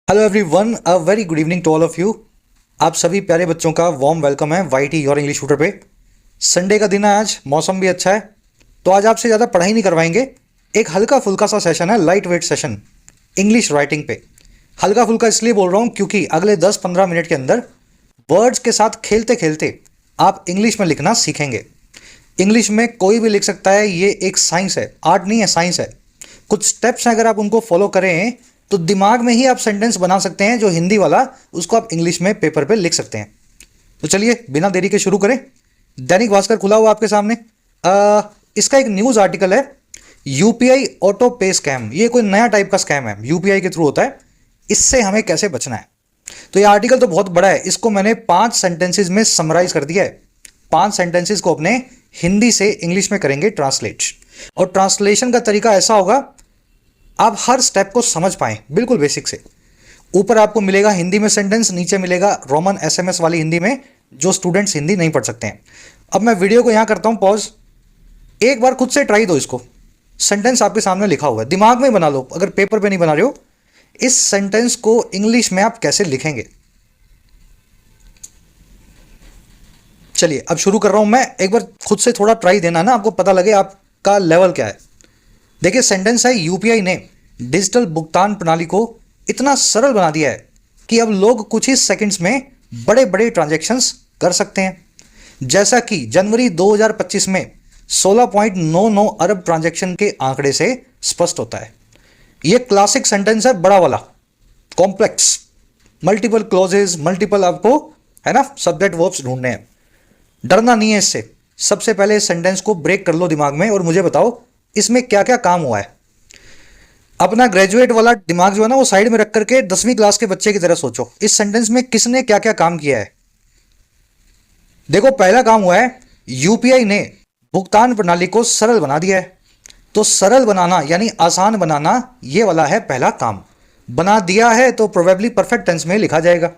Hello everyone, a very good evening to all of you. आप सभी प्यारे बच्चों का वार्म वेलकम है वाईटी योर इंग्लिश ट्यूटर पे। संडे का दिन है, आज मौसम भी अच्छा है, तो आज आपसे ज़्यादा पढ़ाई नहीं करवाएंगे। एक हल्का फुल्का सा सेशन है, light weight session English writing पे। हल्का फुल्का इसलिए बोल रहा हूँ क्योंकि अगले 10-15 मिनट के अंदर वर्ड्स के साथ खेलते खेलते आप इंग्लिश में लिखना सीखेंगे। इंग्लिश में कोई भी लिख सकता है, ये एक साइंस है, आर्ट नहीं है, साइंस है। कुछ स्टेप्स हैं, अगर आप उनको फॉलो करें तो दिमाग में ही आप सेंटेंस बना सकते हैं, जो हिंदी वाला उसको आप इंग्लिश में पेपर पे लिख सकते हैं। तो चलिए बिना देरी के शुरू करें। दैनिक भास्कर खुला हुआ आपके सामने। इसका एक न्यूज़ आर्टिकल है, यूपीआई ऑटो पे स्कैम। ये कोई नया टाइप का स्कैम है, यूपीआई के थ्रू होता है। इससे हमें कैसे बचना है? तो ये आर्टिकल तो बहुत बड़ा है, इसको मैंने 5 सेंटेंसेज में समराइज कर दिया है। 5 सेंटेंसेज को अपने हिंदी से इंग्लिश में करेंगे ट्रांसलेट। और ट्रांसलेशन का तरीका ऐसा होगा, आप हर स्टेप को समझ पाएं बिल्कुल बेसिक से। ऊपर आपको मिलेगा हिंदी में सेंटेंस, नीचे मिलेगा रोमन एसएमएस वाली हिंदी में, जो स्टूडेंट्स हिंदी नहीं पढ़ सकते हैं। अब मैं वीडियो को यहां करता हूं पॉज। एक बार खुद से ट्राई दो इसको। सेंटेंस आपके सामने लिखा हुआ है, दिमाग में बना लो, अगर पेपर पे नहीं बना रहे हो। इस सेंटेंस को इंग्लिश में आप कैसे लिखेंगे? चलिए अब शुरू कर रहा हूं मैं। एक बार खुद से थोड़ा ट्राई देना ना, आपको पता लगे आपका लेवल क्या है। देखिए सेंटेंस है, यूपीआई ने डिजिटल भुगतान प्रणाली को इतना सरल बना दिया है कि अब लोग कुछ ही सेकंड्स में बड़े बड़े ट्रांजैक्शंस कर सकते हैं। जैसा कि जनवरी 2025 में 16.99 अरब ट्रांजैक्शन के आंकड़े से स्पष्ट होता है। यह क्लासिक सेंटेंस है, बड़ा वाला, कॉम्प्लेक्स, मल्टीपल क्लॉजेज, मल्टीपल आपको है ना सब्जेक्ट वर्ब्स ढूंढने हैं। डरना नहीं है इससे। सबसे पहले इस सेंटेंस को ब्रेक कर लो दिमाग में और मुझे बताओ इसमें क्या क्या काम हुआ है। अपना ग्रेजुएट वाला दिमाग जो है ना, वो साइड में रख करके 10वीं क्लास के बच्चे की तरह सोचो, इस सेंटेंस में किसने क्या क्या काम किया है। देखो पहला काम हुआ है, यूपीआई ने भुगतान प्रणाली को सरल बना दिया है। तो सरल बनाना यानी आसान बनाना, ये वाला है पहला काम। बना दिया है तो प्रोबेबली परफेक्ट टेंस में लिखा जाएगा।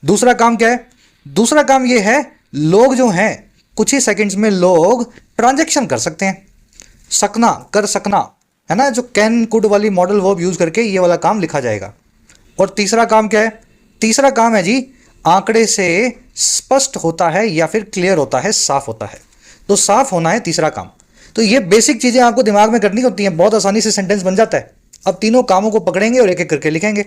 दूसरा काम क्या है? दूसरा काम ये है, लोग जो हैं कुछ ही सेकंड्स में लोग ट्रांजैक्शन कर सकते हैं। सकना, कर सकना, है ना, जो कैन कुड वाली मॉडल वर्ब यूज करके ये वाला काम लिखा जाएगा। और तीसरा काम क्या है? तीसरा काम है जी, आंकड़े से स्पष्ट होता है या फिर क्लियर होता है, साफ होता है। तो साफ होना है तीसरा काम। तो ये बेसिक चीजें आपको दिमाग में करनी होती हैं, बहुत आसानी से सेंटेंस बन जाता है। अब तीनों कामों को पकड़ेंगे और एक एक करके लिखेंगे।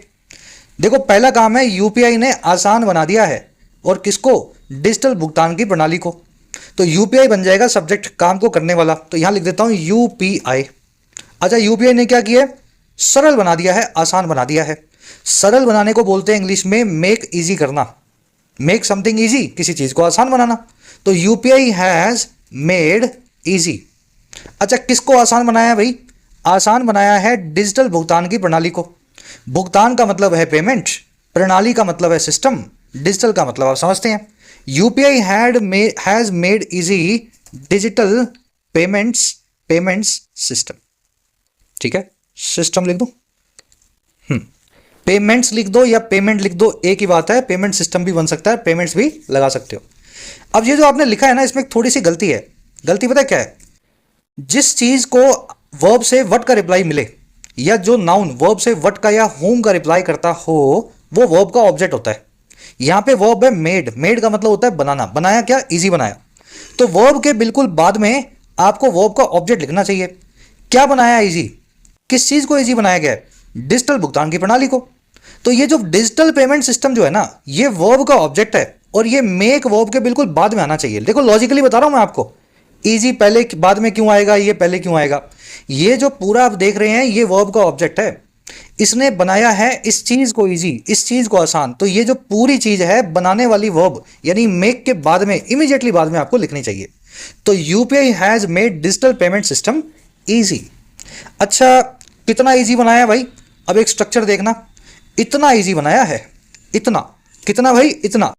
देखो पहला काम है, यूपीआई ने आसान बना दिया है। और किसको? डिजिटल भुगतान की प्रणाली को। तो यूपीआई बन जाएगा सब्जेक्ट, काम को करने वाला। तो यहां लिख देता हूं यूपीआई। अच्छा, यूपीआई ने क्या किया? सरल बना दिया है, आसान बना दिया है। सरल बनाने को बोलते हैं इंग्लिश में मेक इजी करना। मेक समथिंग इजी, किसी चीज को आसान बनाना। तो यूपीआई हैज मेड इजी। अच्छा, किसको आसान बनाया है भाई? आसान बनाया है डिजिटल भुगतान की प्रणाली को। भुगतान का मतलब है पेमेंट, प्रणाली का मतलब है सिस्टम, डिजिटल का मतलब आप समझते हैं। UPI has made easy digital payments system. ठीक है, सिस्टम लिख दो, पेमेंट्स लिख दो या पेमेंट लिख दो, एक ही बात है। पेमेंट सिस्टम भी बन सकता है, पेमेंट्स भी लगा सकते हो। अब ये जो आपने लिखा है ना, इसमें थोड़ी सी गलती है। गलती पता है क्या है? जिस चीज को वर्ब से व्हाट का रिप्लाई मिले, या जो नाउन वर्ब से व्हाट का या होम का रिप्लाई करता हो, वो वर्ब का ऑब्जेक्ट होता है। यहां पे वर्ब है मेड। मेड का मतलब होता है बनाना। बनाया क्या? इजी बनाया। तो वर्ब के बिल्कुल बाद में आपको वर्ब का ऑब्जेक्ट लिखना चाहिए। क्या बनाया इजी? किस चीज को इजी बनाया गया है? डिजिटल भुगतान की प्रणाली को। तो ये जो डिजिटल पेमेंट सिस्टम जो है ना, ये वर्ब का ऑब्जेक्ट है, और ये मेक वर्ब के बिल्कुल बाद में आना चाहिए। देखो लॉजिकली बता रहा हूं मैं आपको, इजी पहले बाद में क्यों आएगा, ये पहले क्यों आएगा। ये जो पूरा आप देख रहे हैं, ये वर्ब का ऑब्जेक्ट है। इसने बनाया है इस चीज को इजी, इस चीज को आसान। तो ये जो पूरी चीज है, बनाने वाली वर्ब यानी मेक के बाद में, इमीडिएटली बाद में आपको लिखनी चाहिए। तो UPI has made digital payment system easy. अच्छा, कितना इजी बनाया भाई? अब एक स्ट्रक्चर देखना, इतना इजी बनाया है। इतना कितना भाई? इतना।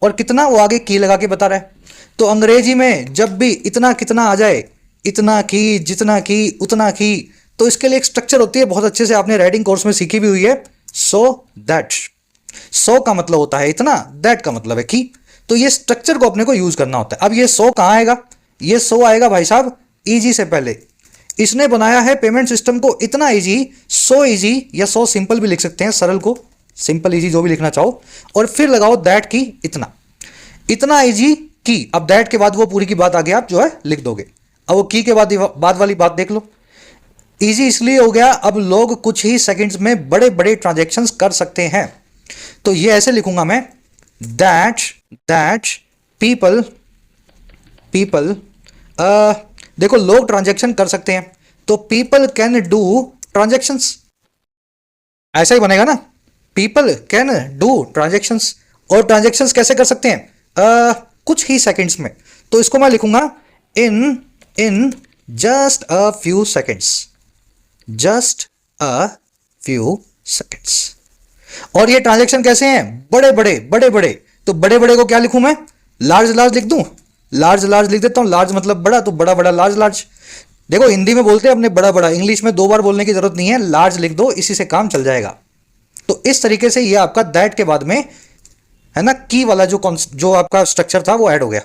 और कितना, वो आगे की लगा के बता रहा है। तो अंग्रेजी में जब भी इतना कितना आ जाए, इतना की, जितना की, उतना की, तो इसके लिए एक स्ट्रक्चर होती है, बहुत अच्छे से आपने राइटिंग कोर्स में सीखी भी हुई है। सो दैट, सो का मतलब होता है इतना, दैट का मतलब है की। तो ये स्ट्रक्चर को अपने को यूज करना होता है। अब ये सो कहां आएगा? ये सो आएगा भाई साहब इजी से पहले। इसने बनाया है पेमेंट सिस्टम को इतना इजी, सो इजी, या सो सिंपल भी लिख सकते हैं, सरल को। सिंपल इजी जो भी लिखना चाहो, और फिर लगाओ दैट की इतना, इतना इजी की। अब दैट के बाद वो पूरी की बात आगे आप जो है लिख दोगे। अब वो की के बाद वाली बात देख लो। इजी इसलिए हो गया, अब लोग कुछ ही सेकंड्स में बड़े बड़े ट्रांजैक्शंस कर सकते हैं। तो ये ऐसे लिखूंगा मैं, दैट पीपल देखो लोग ट्रांजैक्शन कर सकते हैं, तो पीपल कैन डू ट्रांजैक्शंस, ऐसा ही बनेगा ना, पीपल कैन डू ट्रांजैक्शंस। और ट्रांजैक्शंस कैसे कर सकते हैं? कुछ ही सेकंड्स में। तो इसको मैं लिखूंगा in just a few seconds, just a few seconds. और ये ट्रांजैक्शन कैसे हैं? बड़े बड़े। तो बड़े बड़े को क्या लिखूं मैं? लार्ज लिख दूं, लार्ज लिख देता हूं। लार्ज मतलब बड़ा, तो बड़ा लार्ज। देखो हिंदी में बोलते हैं अपने बड़ा, इंग्लिश में 2 बार बोलने की जरूरत नहीं है, लार्ज लिख दो, इसी से काम चल जाएगा। तो इस तरीके से ये आपका दैट के बाद में है ना, की वाला जो आपका स्ट्रक्चर था वो ऐड हो गया।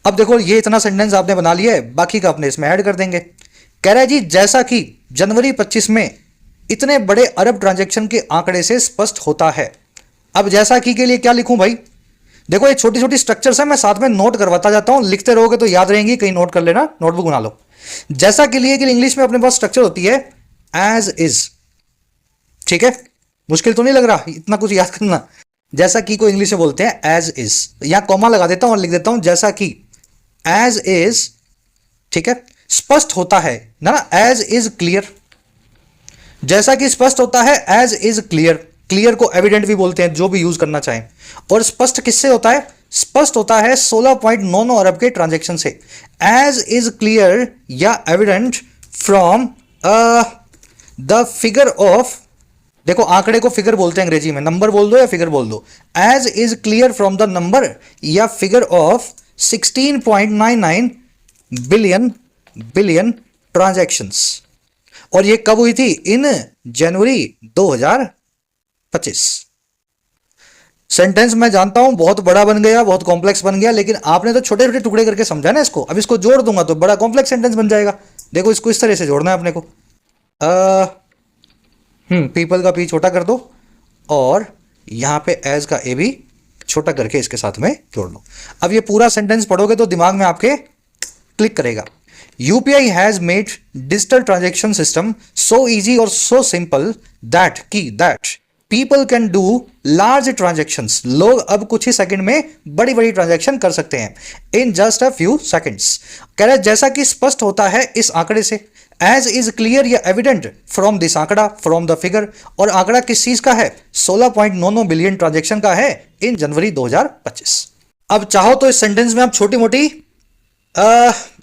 अब देखो ये इतना सेंटेंस आपने बना लिया है, बाकी का अपने इसमें ऐड कर देंगे। कह रहा है जी जैसा कि जनवरी 25 में इतने बड़े अरब ट्रांजैक्शन के आंकड़े से स्पष्ट होता है। अब जैसा कि के लिए क्या लिखूं भाई? देखो ये छोटी छोटी स्ट्रक्चर्स है, मैं साथ में नोट करवाता जाता हूं, लिखते रहोगे तो याद रहेंगी, कहीं नोट कर लेना, नोटबुक बना लो। जैसा के लिए इंग्लिश में अपने पास स्ट्रक्चर होती है एज इज, ठीक है, मुश्किल तो नहीं लग रहा इतना कुछ याद करना। जैसा कि को इंग्लिश में बोलते हैं एज इज, यहां कॉमा लगा देता हूं और लिख देता हूं जैसा कि एज इज, ठीक है, स्पष्ट होता है ना, एज इज क्लियर, जैसा कि स्पष्ट होता है एज इज क्लियर। क्लियर को एविडेंट भी बोलते हैं, जो भी यूज करना चाहें। और स्पष्ट किससे होता है? स्पष्ट होता है 16.99 अरब के ट्रांजैक्शन से। एज इज क्लियर या evident from the figure of, देखो आंकड़े को फिगर बोलते हैं अंग्रेजी में, नंबर बोल दो या फिगर बोल दो। As is clear from the number या फिगर ऑफ 16.99 बिलियन ट्रांजैक्शंस। और ये कब हुई थी? इन जनवरी 2025। सेंटेंस मैं जानता हूं बहुत बड़ा बन गया, बहुत कॉम्प्लेक्स बन गया, लेकिन आपने तो छोटे छोटे टुकड़े करके समझा ना इसको। अब इसको जोड़ दूंगा तो बड़ा कॉम्प्लेक्स सेंटेंस बन जाएगा। देखो इसको इस तरह से जोड़ना है अपने को। पीपल का पी छोटा कर दो और यहां पे एज का ए भी छोटा करके इसके साथ में जोड़ लो। अब ये पूरा सेंटेंस पढ़ोगे तो दिमाग में आपके क्लिक करेगा। UPI has made digital transaction system so easy or so simple that people can do large transactions. लोग अब कुछ ही सेकंड में बड़ी बड़ी ट्रांजैक्शन कर सकते हैं in just a few seconds. कह रहा है जैसा कि स्पष्ट होता है इस आंकड़े से, as is clear या evident from this आंकड़ा, from the figure, और आंकड़ा किस चीज का है? 16.99 बिलियन ट्रांजैक्शन का है इन जनवरी 2025। अब चाहो तो इस सेंटेंस में आप छोटी मोटी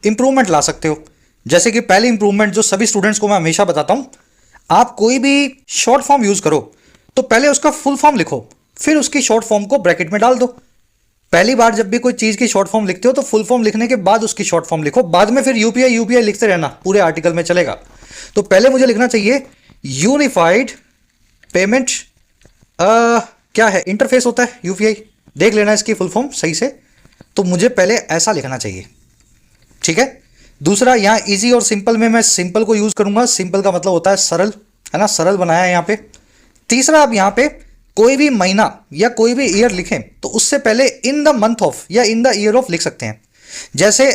इंप्रूवमेंट ला सकते हो। जैसे कि पहली इंप्रूवमेंट जो सभी स्टूडेंट्स को मैं हमेशा बताता हूं, आप कोई भी शॉर्ट फॉर्म यूज करो तो पहले उसका फुल फॉर्म लिखो, फिर उसकी शॉर्ट फॉर्म को ब्रैकेट में डाल दो। पहली बार जब भी कोई चीज की शॉर्ट फॉर्म लिखते हो तो फुल फॉर्म लिखने के बाद उसकी शॉर्ट फॉर्म लिखो, बाद में फिर यूपीआई लिखते रहना, पूरे आर्टिकल में चलेगा। तो पहले मुझे लिखना चाहिए यूनिफाइड पेमेंट, क्या है? इंटरफेस होता है यूपीआई, देख लेना इसकी फुल फॉर्म सही से। तो मुझे पहले ऐसा लिखना चाहिए, ठीक है। दूसरा यहां इजी और सिंपल में मैं सिंपल को यूज करूंगा। सिंपल का मतलब होता है सरल, है ना, सरल बनाया है यहां पे। तीसरा, आप यहां पे कोई भी महीना या कोई भी ईयर लिखें तो उससे पहले इन द मंथ ऑफ या इन द ईयर ऑफ लिख सकते हैं। जैसे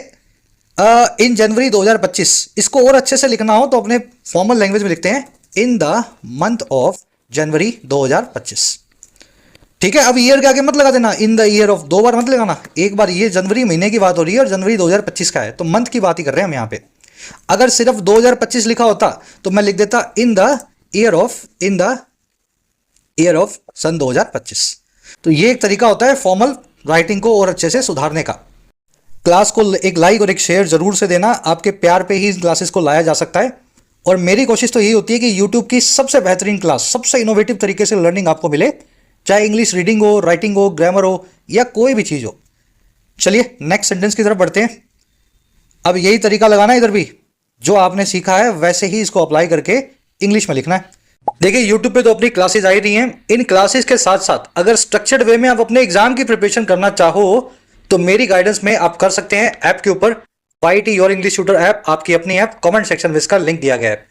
इन जनवरी 2025, इसको और अच्छे से लिखना हो तो अपने फॉर्मल लैंग्वेज में लिखते हैं in the month of January 2025, ठीक है। अब ईयर के आगे मत लगा देना इन द ईयर ऑफ, 2 बार मत लगाना। एक बार, ये जनवरी महीने की बात हो रही है और जनवरी 2025 का है, तो मंथ की बात ही कर रहे हैं हम यहाँ पे। अगर सिर्फ 2025 लिखा होता तो मैं लिख देता इन द ईयर ऑफ सन 2025। तो ये एक तरीका होता है फॉर्मल राइटिंग को और अच्छे से सुधारने का। क्लास को एक लाइक और एक शेयर जरूर से देना, आपके प्यार पे ही इन क्लासेस को लाया जा सकता है। और मेरी कोशिश तो यही होती है कि यूट्यूब की सबसे बेहतरीन क्लास, सबसे इनोवेटिव तरीके से लर्निंग आपको मिले, चाहे इंग्लिश रीडिंग हो, राइटिंग हो, ग्रामर हो या कोई भी चीज हो। चलिए नेक्स्ट सेंटेंस की तरफ बढ़ते हैं। अब यही तरीका लगाना है इधर भी, जो आपने सीखा है वैसे ही इसको अप्लाई करके इंग्लिश में लिखना है। देखिए यूट्यूब पे तो अपनी क्लासेस आई रही हैं, इन क्लासेस के साथ साथ अगर स्ट्रक्चर्ड वे में आप अपने एग्जाम की प्रिपरेशन करना चाहो तो मेरी गाइडेंस में आप कर सकते हैं। ऐप के ऊपर YT your English tutor app, आपकी अपनी ऐप, कमेंट सेक्शन में इसका लिंक दिया गया है।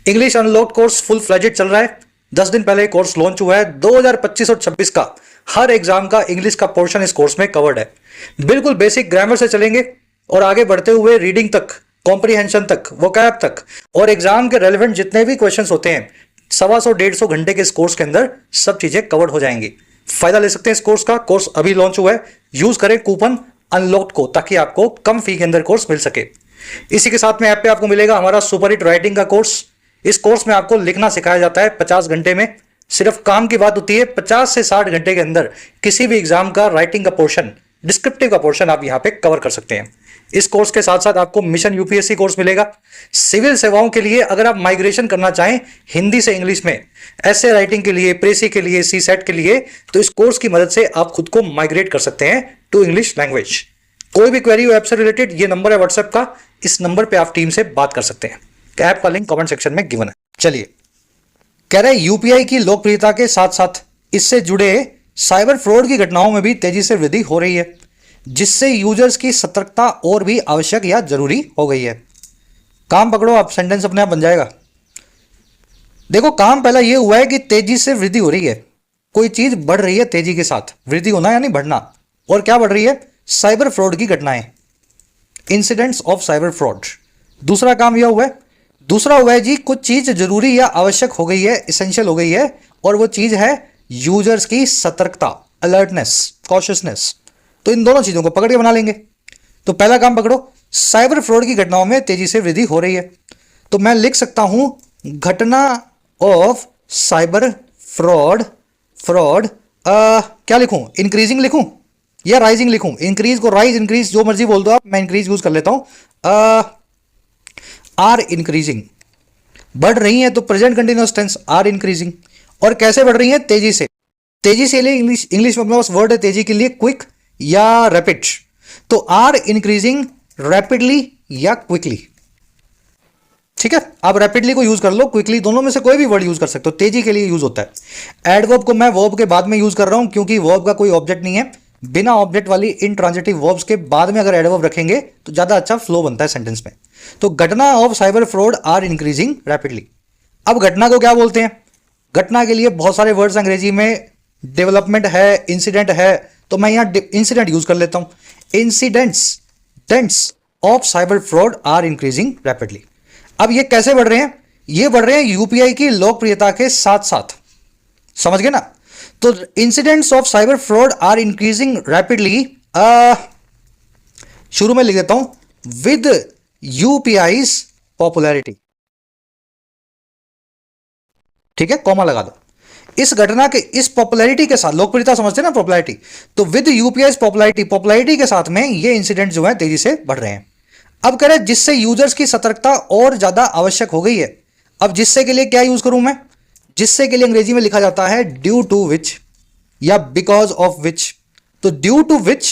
English unlocked course full fledged चल रहा है, 10 दिन पहले कोर्स लॉन्च हुआ है। 2025 और 26 का हर एग्जाम का इंग्लिश का पोर्शन इस कोर्स में कवर्ड है। बिल्कुल बेसिक ग्रामर से चलेंगे और आगे बढ़ते हुए रीडिंग तक, कॉम्प्रीहेंशन तक, वोकैब तक, और एग्जाम के रेलेवेंट जितने भी क्वेश्चंस होते हैं 125-150 घंटे के इस कोर्स के अंदर सब चीजें कवर्ड हो जाएंगी। फायदा ले सकते हैं इस कोर्स का। कोर्स अभी लॉन्च हुआ है, यूज करें कूपन अनलॉक्ड को ताकि आपको कम फी के अंदर कोर्स मिल सके। इसी के साथ में ऐप पे आपको मिलेगा हमारा सुपर हिट राइटिंग का कोर्स। इस कोर्स में आपको लिखना सिखाया जाता है 50 घंटे में। सिर्फ काम की बात होती है 50 से 60 घंटे के अंदर किसी भी एग्जाम का राइटिंग का पोर्शन, डिस्क्रिप्टिव का पोर्शन आप यहां पे कवर कर सकते हैं। इस कोर्स के साथ साथ आपको मिशन यूपीएससी कोर्स मिलेगा। सिविल सेवाओं के लिए अगर आप माइग्रेशन करना चाहें हिंदी से इंग्लिश में, ऐसे राइटिंग के लिए, प्रेसी के लिए, सी सेट के लिए, तो इस कोर्स की मदद से आप खुद को माइग्रेट कर सकते हैं टू इंग्लिश लैंग्वेज। कोई भी क्वेरी हो ऐप से रिलेटेड, ये नंबर है व्हाट्सएप का, इस नंबर पे आप टीम से बात कर सकते हैं। ऐप का लिंक कमेंट सेक्शन में गिवन है। चलिए, कह रहे यूपीआई की लोकप्रियता के साथ साथ इससे जुड़े साइबर फ्रॉड की घटनाओं में भी तेजी से वृद्धि हो रही है, जिससे यूजर्स की सतर्कता और भी आवश्यक या जरूरी हो गई है। काम पकड़ो, आप सेंटेंस अपने आप बन जाएगा। देखो, काम पहला यह हुआ है कि तेजी से वृद्धि हो रही है, कोई चीज बढ़ रही है तेजी के साथ। वृद्धि होना यानी बढ़ना। और क्या बढ़ रही है? साइबर फ्रॉड की घटनाएं, इंसिडेंट्स ऑफ साइबर फ्रॉड। दूसरा काम यह हुआ है, दूसरा हुआ है जी कुछ चीज जरूरी या आवश्यक हो गई है, इसेंशियल हो गई है, और वो चीज है यूजर्स की सतर्कता, अलर्टनेस, कॉशियसनेस। तो इन दोनों चीजों को पकड़ के बना लेंगे। तो पहला काम पकड़ो, साइबर फ्रॉड की घटनाओं में तेजी से वृद्धि हो रही है। तो मैं लिख सकता हूं घटना ऑफ साइबर फ्रॉड, क्या लिखूं? इंक्रीजिंग लिखूं या राइजिंग लिखूं? इंक्रीज को राइज, इंक्रीज जो मर्जी बोल दो आप, मैं इंक्रीज यूज कर लेता हूं। आर इंक्रीजिंग, बढ़ रही है तो present continuous tense, are increasing. और कैसे बढ़ रही है? तेजी से। तेजी से लिए इंग्लिश में अपने पास वर्ड है तेजी के लिए, क्विक या रैपिड। तो आर इंक्रीजिंग रैपिडली या क्विकली। ठीक है, आप रैपिडली को यूज कर लो, क्विकली, दोनों में से कोई भी वर्ड यूज कर सकते हो, तेजी के लिए यूज होता है। एडवर्ब को मैं वर्ब के बाद में यूज कर रहा हूं क्योंकि वर्ब का कोई ऑब्जेक्ट नहीं है। बिना ऑब्जेक्ट वाली इंट्रांजिटिव वर्ब्स के बाद में अगर एडवर्ब रखेंगे तो ज्यादा अच्छा फ्लो बनता है सेंटेंस में। तो घटना of cyber fraud are increasing rapidly. अब घटना को क्या बोलते हैं? घटना के लिए बहुत सारे वर्ड्स अंग्रेजी में, डेवलपमेंट है, इंसिडेंट है, तो मैं यहां इंसिडेंट यूज कर लेता हूं। Incidents of cyber fraud are increasing rapidly. अब ये कैसे बढ़ रहे हैं? ये बढ़ रहे हैं यूपीआई की लोकप्रियता के साथ साथ। समझ गए ना? तो incidents of cyber fraud are increasing rapidly, शुरू में लिख देता हूं विद यूपीआईज पॉपुलैरिटी। ठीक है, कॉमा लगा दो। इस घटना के, इस पॉपुलैरिटी के साथ, लोकप्रियता समझते हैं ना, पॉपुलैरिटी, तो विद यूपीआईज पॉपुलैरिटी के साथ में ये इंसिडेंट जो है तेजी से बढ़ रहे हैं। अब कह रहे हैं जिससे यूजर्स की सतर्कता और ज्यादा आवश्यक हो गई है। अब जिससे के लिए क्या यूज करूं मैं? जिससे के लिए अंग्रेजी में लिखा जाता है ड्यू टू विच या बिकॉज ऑफ विच। तो ड्यू टू विच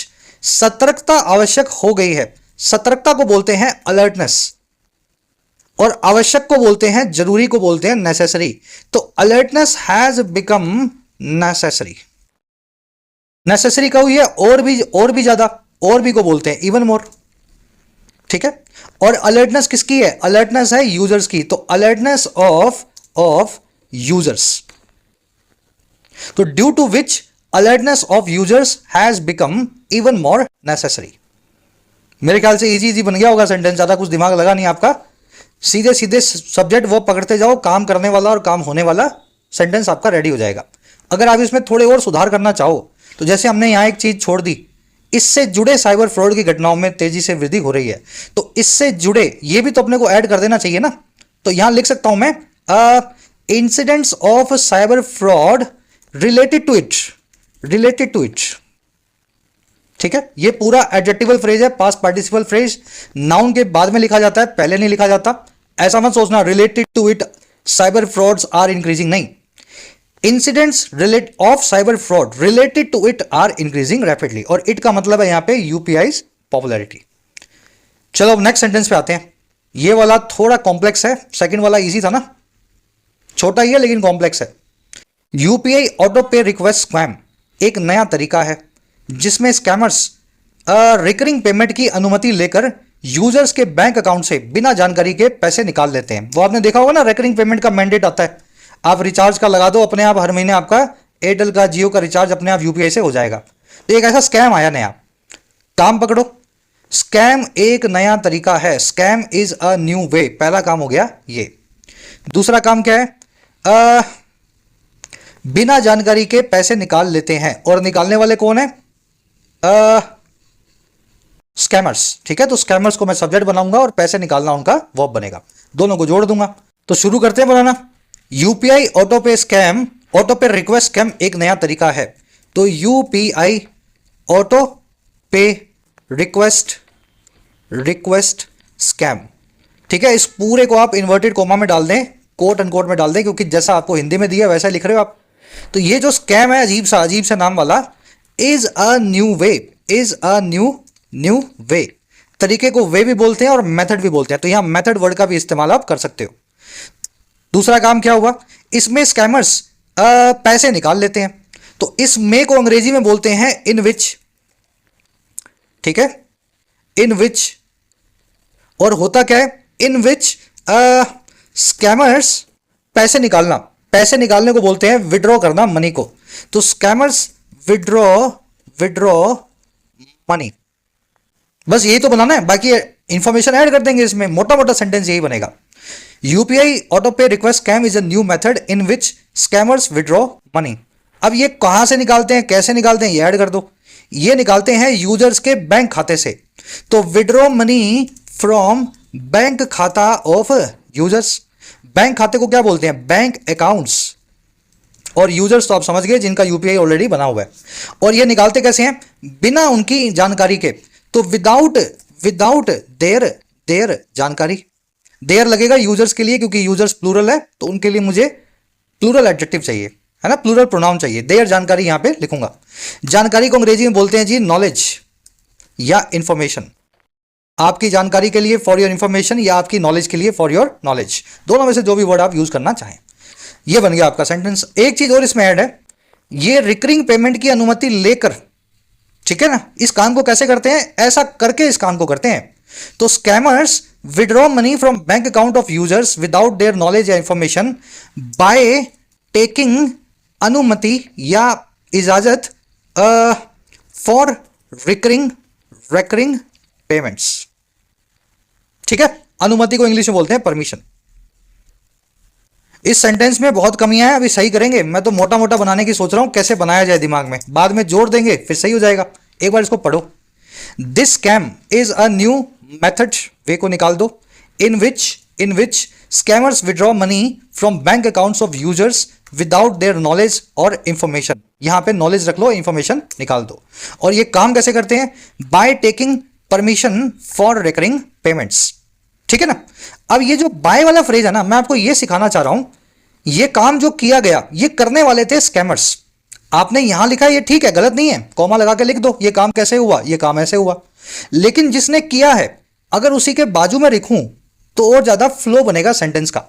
सतर्कता आवश्यक हो गई है। सतर्कता को बोलते हैं अलर्टनेस, और आवश्यक को बोलते हैं, जरूरी को बोलते हैं नेसेसरी। तो alertness has become necessary. Necessary का हुई है और भी ज्यादा, और भी को बोलते हैं इवन मोर। ठीक है, और अलर्टनेस किसकी है? अलर्टनेस है यूजर्स की। तो अलर्टनेस ऑफ यूजर्स। तो due to which alertness of users has become even more necessary. मेरे ख्याल से इजी बन गया होगा सेंटेंस, ज्यादा कुछ दिमाग लगा नहीं आपका। सीधे सीधे सब्जेक्ट वो पकड़ते जाओ, काम करने वाला और काम होने वाला सेंटेंस आपका रेडी हो जाएगा। अगर आप इसमें थोड़े और सुधार करना चाहो तो जैसे हमने यहां एक चीज छोड़ दी, इससे जुड़े साइबर फ्रॉड की घटनाओं में तेजी से वृद्धि हो रही है, तो इससे जुड़े ये भी तो अपने को ऐड कर देना चाहिए ना। तो यहां लिख सकता हूं मैं incidents of cyber fraud related to it. ठीक है, ये पूरा एडजेक्टिवल फ्रेज है, पास्ट पार्टिसिपल फ्रेज। नाउन के बाद में लिखा जाता है, पहले नहीं लिखा जाता। ऐसा मत सोचना related to IT cyber frauds are increasing, नहीं। Incidents of cyber fraud related to IT are increasing rapidly, और इट का मतलब है यहां पे यूपीआईज पॉपुलैरिटी। चलो अब नेक्स्ट सेंटेंस पे आते हैं। ये वाला थोड़ा कॉम्प्लेक्स है, सेकंड वाला इजी था ना, छोटा ही है लेकिन कॉम्प्लेक्स है। यूपीआई ऑटो पे रिक्वेस्ट स्कैम एक नया तरीका है जिसमें स्कैमर्स रिकरिंग पेमेंट की अनुमति लेकर यूजर्स के बैंक अकाउंट से बिना जानकारी के पैसे निकाल लेते हैं। वो आपने देखा होगा ना, रिकरिंग पेमेंट का मैंडेट आता है। आप रिचार्ज का लगा दो, अपने आप हर महीने आपका एयरटेल का, जियो का रिचार्ज अपने आप यूपीआई से हो जाएगा। तो एक ऐसा स्कैम आया नया, काम पकड़ो। स्कैम एक नया तरीका है, scam is a new way. पहला काम हो गया ये। दूसरा काम क्या है? बिना जानकारी के पैसे निकाल लेते हैं, और निकालने वाले कौन है? स्कैमर्स। ठीक है, तो स्कैमर्स को मैं सब्जेक्ट बनाऊंगा और पैसे निकालना उनका वर्ब बनेगा, दोनों को जोड़ दूंगा। तो शुरू करते हैं बनाना। यूपीआई ऑटो पे स्कैम, ऑटो पे रिक्वेस्ट स्कैम एक नया तरीका है। तो यूपीआई ऑटो पे रिक्वेस्ट स्कैम। ठीक है, इस पूरे को आप इन्वर्टेड कोमा में डाल दें, कोट एंड कोट में डाल दें, क्योंकि जैसा आपको हिंदी में दिया वैसा लिख रहे हो आप। तो ये जो स्कैम है अजीब सा नाम वाला, is a new way, is a new way. तरीके को वे भी बोलते हैं और मेथड भी बोलते हैं, तो यहां मेथड वर्ड का भी इस्तेमाल आप कर सकते हो। दूसरा काम क्या हुआ? इसमें स्कैमर्स पैसे निकाल लेते हैं, तो इस में को अंग्रेजी में बोलते हैं इन विच। ठीक है, इन विच। और होता क्या है? इन विच स्कैमर्स पैसे निकालना, पैसे निकालने को बोलते हैं विड्रॉ करना मनी को। तो स्कैमर्स विड्रॉ मनी। बस यही तो बनाना है, बाकी इंफॉर्मेशन ऐड कर देंगे इसमें, मोटा मोटा सेंटेंस यही बनेगा। यूपीआई ऑटो पे request scam is a new method in which scammers withdraw money. अब ये कहां से निकालते हैं, कैसे निकालते हैं, ये ऐड कर दो। ये निकालते हैं यूजर्स के बैंक खाते से। तो विड्रॉ मनी फ्रॉम बैंक खाता ऑफ यूजर्स। बैंक खाते को क्या बोलते हैं? Bank accounts. और यूजर्स तो आप समझ गए, जिनका यूपीआई ऑलरेडी बना हुआ है। और ये निकालते कैसे हैं? बिना उनकी जानकारी के। तो विदाउट देयर जानकारी। देयर लगेगा यूजर्स के लिए, क्योंकि यूजर्स प्लूरल है, तो उनके लिए मुझे प्लूरल एडजेक्टिव चाहिए, है ना, प्लूरल प्रोनाउन चाहिए। देयर जानकारी यहां पे लिखूंगा। जानकारी को अंग्रेजी में बोलते हैं जी नॉलेज या इंफॉर्मेशन। आपकी जानकारी के लिए फॉर योर इंफॉर्मेशन, या आपकी नॉलेज के लिए फॉर योर नॉलेज, दोनों में से जो भी वर्ड आप यूज करना चाहें। ये बन गया आपका सेंटेंस। एक चीज और इसमें ऐड है, ये रिकरिंग पेमेंट की अनुमति लेकर, ठीक है ना, इस काम को कैसे करते हैं? ऐसा करके इस काम को करते हैं। तो scammers withdraw money from bank account of users without their knowledge या इंफॉर्मेशन बाय टेकिंग अनुमति या इजाजत फॉर रिकरिंग पेमेंट्स। ठीक है, अनुमति को इंग्लिश में बोलते हैं परमिशन। इस सेंटेंस में बहुत कमियां हैं, अभी सही करेंगे। मैं तो मोटा मोटा बनाने की सोच रहा हूं, कैसे बनाया जाए दिमाग में, बाद में जोड़ देंगे फिर सही हो जाएगा। एक बार इसको पढ़ो। This scam is a new method, way को निकाल दो, in which scammers withdraw money from bank accounts of users without their knowledge और इंफॉर्मेशन। यहां पे नॉलेज रख लो, इंफॉर्मेशन निकाल दो। और ये काम कैसे करते हैं? By taking permission for recurring payments. ठीक है ना। अब ये जो बाय वाला फ्रेज है ना, मैं आपको ये सिखाना चाह रहा हूं, ये काम जो किया गया, ये करने वाले थे स्कैमर्स। आपने यहां लिखा, ये ठीक है, गलत नहीं है, कॉमा लगा के लिख दो, ये काम कैसे हुआ, ये काम ऐसे हुआ। लेकिन जिसने किया है, अगर उसी के बाजू में लिखूं तो और ज्यादा फ्लो बनेगा सेंटेंस का।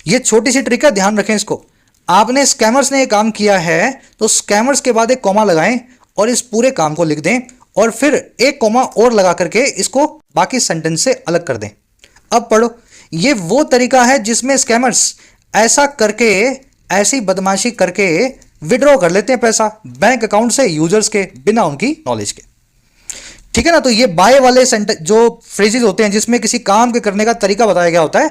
ये छोटी सी ट्रिक है, ध्यान रखें इसको। आपने स्कैमर्स ने ये काम किया है, तो स्कैमर्स के बाद एक कॉमा लगाएं और इस पूरे काम को लिख दें, और फिर एक कॉमा और लगा करके इसको बाकी सेंटेंस से अलग कर दें। अब पढ़ो, ये वो तरीका है जिसमें स्कैमर्स ऐसा करके, ऐसी बदमाशी करके विड्रॉ कर लेते हैं पैसा बैंक अकाउंट से यूजर्स के, बिना उनकी नॉलेज के। ठीक है ना। तो ये बाय वाले सेंटेंस जो फ्रेजेस होते हैं, जिसमें किसी काम के करने का तरीका बताया गया होता है,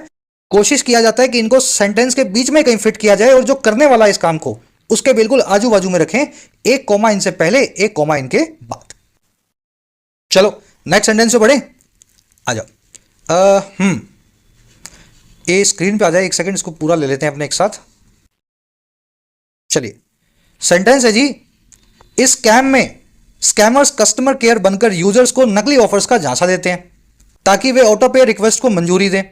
कोशिश किया जाता है कि इनको सेंटेंस के बीच में कहीं फिट किया जाए, और जो करने वाला है इस काम को, उसके बिल्कुल आजू बाजू में रखें, एक कॉमा इनसे पहले, एक कॉमा इनके बाद। चलो नेक्स्ट सेंटेंस पे बढ़े, आ जाओ। ये स्क्रीन पे आ जाए, एक सेकंड इसको पूरा ले लेते हैं अपने एक साथ। चलिए, सेंटेंस है जी, इस स्कैम में स्कैमर्स कस्टमर केयर बनकर यूजर्स को नकली ऑफर्स का झांसा देते हैं ताकि वे ऑटो पे रिक्वेस्ट को मंजूरी दें,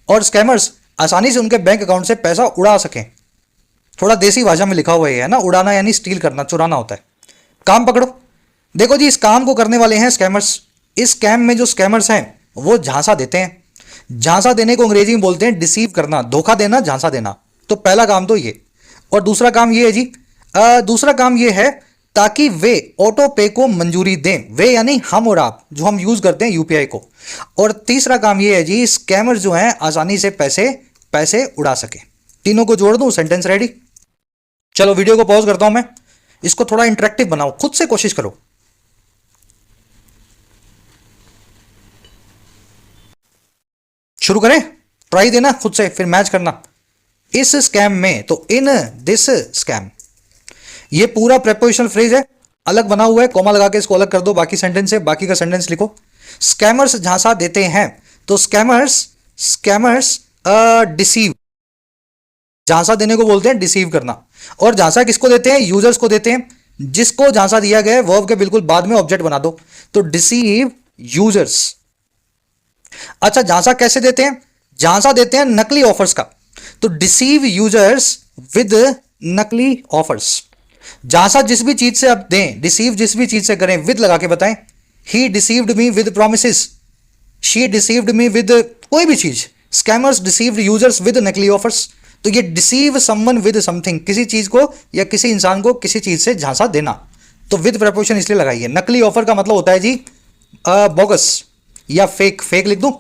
और स्कैमर्स आसानी से उनके बैंक अकाउंट से पैसा उड़ा सकें। थोड़ा देसी भाषा में लिखा हुआ है ना, उड़ाना यानी स्टील करना, चुराना होता है। काम पकड़ो। देखो जी, इस काम को करने वाले हैं स्कैमर्स। इस स्कैम में जो स्कैमर्स हैं वो झांसा देते हैं। झांसा देने को अंग्रेजी में बोलते हैं डिसीव करना, धोखा देना, झांसा देना। तो पहला काम तो ये, और दूसरा काम ये है जी, दूसरा काम ये है ताकि वे ऑटो पे को मंजूरी दें। वे यानी हम और आप, जो हम यूज करते हैं यूपीआई को। और तीसरा काम ये है जी, स्कैमर जो हैं आसानी से पैसे उड़ा सके। तीनों को जोड़ दूं, सेंटेंस रेडी। चलो वीडियो को पॉज करता हूं मैं, इसको थोड़ा इंटरेक्टिव बनाओ, खुद से कोशिश करो। शुरू करें, ट्राई देना खुद से, फिर मैच करना। इस स्कैम में, तो इन दिस स्कैम, ये पूरा प्रेपोजिशनल फ्रेज है, अलग बना हुआ है, कॉमा लगा के इसको अलग कर दो बाकी सेंटेंस से, बाकी का सेंटेंस लिखो। स्कैमर्स झांसा देते हैं, तो स्कैमर्स डिसीव, झांसा देने को बोलते हैं डिसीव करना। और झांसा किसको देते हैं? यूजर्स को देते हैं। जिसको झांसा दिया गया है वर्ब के बिल्कुल बाद में ऑब्जेक्ट बना दो, तो डिसीव यूजर्स। अच्छा, झांसा कैसे देते हैं? झांसा देते हैं नकली ऑफर्स का, तो डिसीव यूजर्स विद नकली ऑफर्स। झांसा जिस भी चीज से आप दें, डिसीव जिस भी चीज से करें, विद लगा के बताएं। He deceived me with promises, she deceived me with कोई भी चीज। स्कैमर्स डिसीव्ड यूजर्स विद नकली ऑफर्स। तो ये डिसीव समवन विद समथिंग, किसी चीज को या किसी इंसान को किसी चीज से झांसा देना, तो विद प्रपोजिशन इसलिए लगाइए। नकली ऑफर का मतलब होता है जी बोगस या फेक, फेक लिख दूं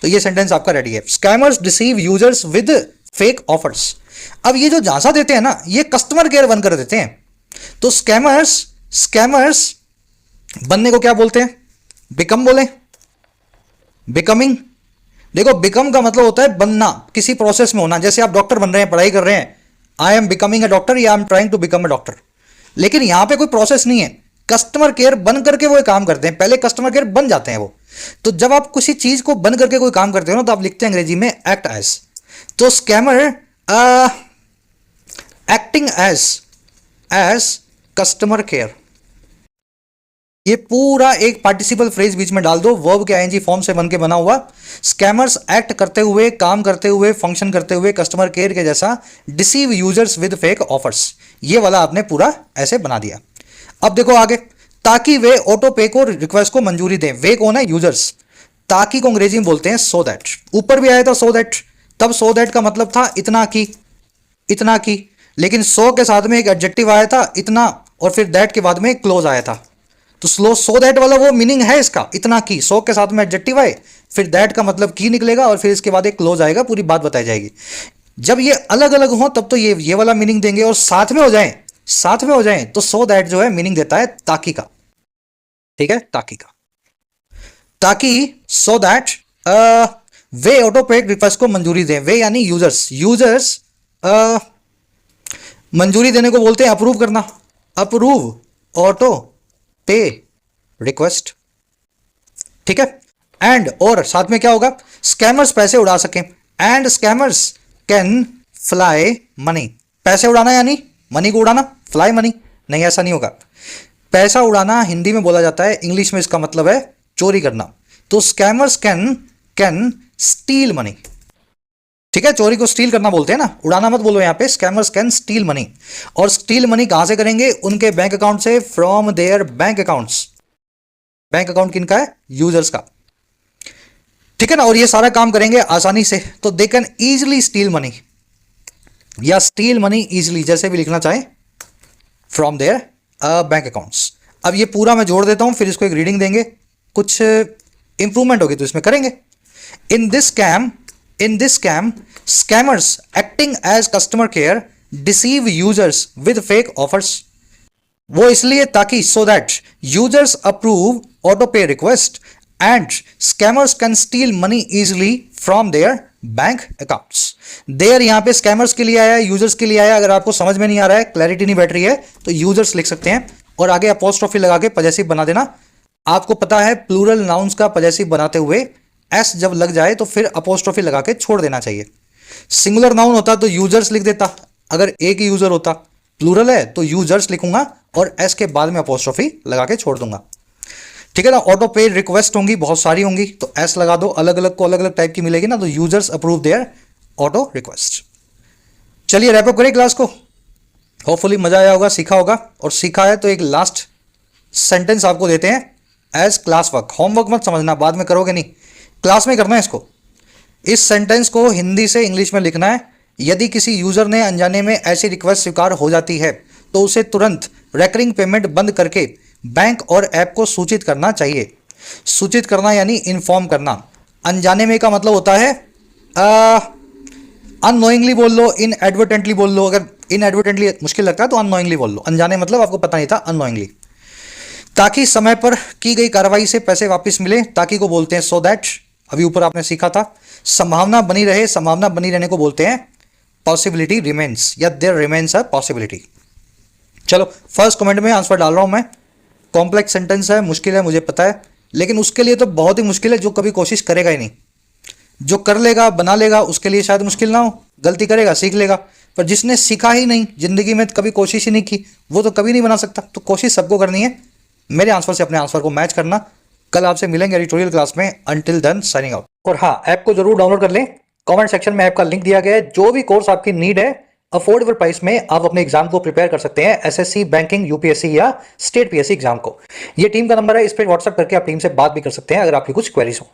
तो ये सेंटेंस आपका रेडी है। Scammers deceive users with fake offers. अब ये जो झांसा देते हैं ना, ये कस्टमर केयर बन कर देते हैं। तो स्कैमर्स बनने को क्या बोलते हैं? बिकम बोले, बिकमिंग। देखो बिकम का मतलब होता है बनना, किसी प्रोसेस में होना। जैसे आप डॉक्टर बन रहे हैं, पढ़ाई कर रहे हैं, I am becoming a doctor या I am trying to become a doctor. लेकिन यहां पे कोई प्रोसेस नहीं है, कस्टमर केयर बन करके वो काम करते हैं, पहले कस्टमर केयर बन जाते हैं वो। तो जब आप किसी चीज को बन करके कोई काम करते हो ना, तो आप लिखते हैं अंग्रेजी में एक्ट एज। तो scammer acting as customer care. ये पूरा एक पार्टिसिपल फ्रेज बीच में डाल दो, वर्ब के आईएनजी फॉर्म से बन के बना हुआ। स्कैमर्स एक्ट करते हुए, काम करते हुए, फंक्शन करते हुए कस्टमर केयर के जैसा, deceive users with fake offers. ये वाला आपने पूरा ऐसे बना दिया। अब देखो आगे, ताकि वे ऑटो पे को, रिक्वेस्ट को मंजूरी दें। वे कौन है? यूजर्स। ताकि को अंग्रेजी में बोलते हैं सो दैट। ऊपर भी आया था सो दैट, तब सो दैट का मतलब था इतना की, इतना की। लेकिन सो के साथ में एक एडजेक्टिव आया था इतना, और फिर दैट के बाद में क्लोज आया था। तो सो दैट वाला वो मीनिंग है इसका, इतना की। सो के साथ में एडजेक्टिव आए, फिर दैट का मतलब की निकलेगा, और फिर इसके बाद एक क्लोज आएगा, पूरी बात बताई जाएगी। जब ये अलग अलग हो तब तो ये वाला मीनिंग देंगे, और साथ में हो जाएं तो सो दैट जो है मीनिंग देता है ताकि का। ठीक है, ताकि का, ताकि सो दैट वे ऑटो पे रिक्वेस्ट को मंजूरी दें। वे यानी यूजर्स मंजूरी देने को बोलते हैं अप्रूव करना। अप्रूव ऑटो पे रिक्वेस्ट। ठीक है, एंड और साथ में क्या होगा? स्कैमर्स पैसे उड़ा सकें, and scammers can fly money. पैसे उड़ाना यानी मनी को उड़ाना, फ्लाई मनी नहीं, ऐसा नहीं होगा। पैसा उड़ाना हिंदी में बोला जाता है, इंग्लिश में इसका मतलब है चोरी करना। तो स्कैमर्स कैन स्टील मनी। ठीक है, चोरी को स्टील करना बोलते हैं ना, उड़ाना मत बोलो यहां पे। Scammers can steel money. और स्टील मनी कहां से करेंगे? उनके बैंक अकाउंट से, from there bank accounts. Bank account किनका है? यूजर्स का। ठीक है ना, और ये सारा काम करेंगे आसानी से। तो they can easily steel money, या स्टील मनी इजिली, जैसे भी लिखना चाहे, फ्रॉम देयर बैंक अकाउंट्स। अब ये पूरा मैं जोड़ देता हूं, फिर इसको एक रीडिंग देंगे, कुछ इंप्रूवमेंट होगी तो इसमें करेंगे। In this scam scammers acting as customer care deceive users with fake offers। वो इसलिए ताकि so that users approve auto pay request and scammers can steal money easily from their bank accounts. There यहां पे scammers के लिए आया है, users के लिए आया। अगर आपको समझ में नहीं आ रहा है, क्लैरिटी नहीं बैठ रही है, तो यूजर्स लिख सकते हैं, और आगे अपोस्ट्रोफी लगा के पजेसिव बना देना। आपको पता है प्लूरल नाउन्स का पजेसिव बनाते हुए एस जब लग जाए तो फिर अपोस्ट्रोफी लगा के छोड़ देना चाहिए। सिंगुलर नाउन होता तो यूजर्स लिख देता, अगर एक ही यूजर होता। प्लूरल है तो यूजर्स लिखूंगा और एस के बाद में अपोस्ट्रोफी लगा के छोड़ दूंगा। ठीक है ना। ऑटो पे रिक्वेस्ट होंगी, बहुत सारी होंगी, तो एस लगा दो। अलग अलग को अलग अलग टाइप की मिलेगी ना, तो users approve their auto request. चलिए रैप अप करें क्लास को। होपफुली मजा आया होगा, सीखा होगा, और सीखा है तो एक लास्ट सेंटेंस आपको देते हैं एज क्लास वर्क। होमवर्क मत समझना, बाद में करोगे नहीं, क्लास में करना है इसको। इस सेंटेंस को हिंदी से इंग्लिश में लिखना है। यदि किसी यूजर ने अनजाने में ऐसी रिक्वेस्ट स्वीकार हो जाती है तो उसे तुरंत रेकरिंग पेमेंट बंद करके बैंक और ऐप को सूचित करना चाहिए। सूचित करना यानी इन्फॉर्म करना। अनजाने में का मतलब होता है अननोइंगली बोल लो, इनएडवर्टेंटली बोल लो। अगर इनएडवर्टेंटली मुश्किल लगता है तो अननोइंगली बोल लो, अनजाने मतलब आपको पता नहीं था, अननोइंगली। ताकि समय पर की गई कार्रवाई से पैसे वापस मिले, ताकि को बोलते हैं सो दैट, अभी ऊपर आपने सीखा था। संभावना बनी रहे, संभावना बनी रहने को बोलते हैं पॉसिबिलिटी रिमेन्स, या देयर रिमेन्स अ पॉसिबिलिटी। चलो फर्स्ट कमेंट में आंसर डाल रहा हूं मैं। कॉम्प्लेक्स सेंटेंस है, मुश्किल है मुझे पता है, लेकिन उसके लिए तो बहुत ही मुश्किल है जो कभी कोशिश करेगा ही नहीं। जो कर लेगा बना लेगा उसके लिए शायद मुश्किल ना हो, गलती करेगा सीख लेगा, पर जिसने सीखा ही नहीं जिंदगी में, कभी कोशिश ही नहीं की, वो तो कभी नहीं बना सकता। तो कोशिश सबको करनी है, मेरे आंसर से अपने आंसर को मैच करना। कल आपसे मिलेंगे एडिटोरियल क्लास में, अंटिल देन साइनिंग आउट। और हाँ, ऐप को जरूर डाउनलोड कर लें, कमेंट सेक्शन में ऐप का लिंक दिया गया है। जो भी कोर्स आपकी नीड है, अफोर्डेबल प्राइस में आप अपने एग्जाम को प्रिपेयर कर सकते हैं, एसएससी, बैंकिंग, यूपीएससी या स्टेट पीएससी एग्जाम को। ये टीम का नंबर है, इस पर व्हाट्सएप करके आप टीम से बात भी कर सकते हैं अगर आपकी कुछ क्वेरीज हो।